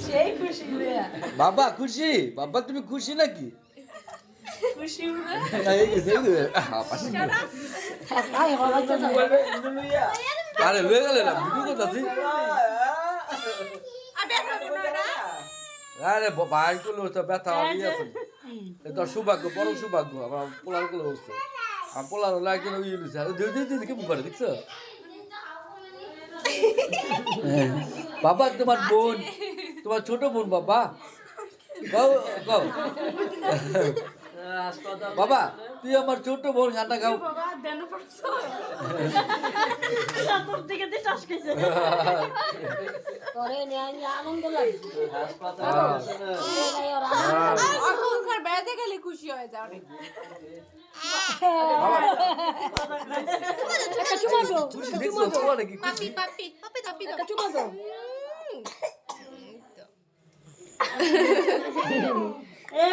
সেই খুশি রে বাবা খুশি বাবা তুমি খুশি নাকি খুশি রে আয় বাবা তো আরে লয়ে গেলে না ভিডিও করতেছি আরে ভাই গুলো তো ব্যথা হয়ে আছে এটা সৌভাগ্য বড় সৌভাগ্য আমার পোলার গুলো হচ্ছে আমার পোলার লাগে না ইয়ে দিছে দিদি কেমন করে দেখছো বাবা তোমার বোন তোমার ছোট বোন বাবা কও কও বাবা তুই আমার ছোট বোন গানটা গাও বাবা দেন পড়ছো তোর দিকে দিয়ে শ্বাস খেয়েছে তোরে নিয়ে আনন্দ লাগছে অহংকার বেড়াতে গেলে খুশি হয়ে যাও অনেক একটা চুমা দাও খুশি দেখছো তোমার নাকি পাপি পাপি পাপি পাপি একটা চুমা দাও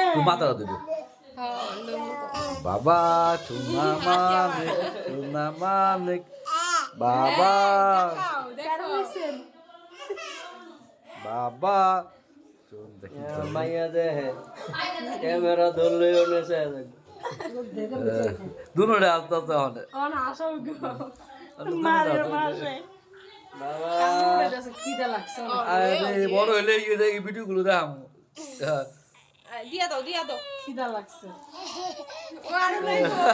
তুই মাথাটা দেবো বাবা চুনা মানিক বাবা বাবা চুন দেখি মাইয়া দে ক্যামেরা ধরলেও নেছে দুনোরে আস্তে আস্তে হনে অন আশা মারে মাসে বাবা খিদা লাগছে আরে বড় হইলে এই ভিডিওগুলো দেখাম দিয়া দাও খিদা লাগছে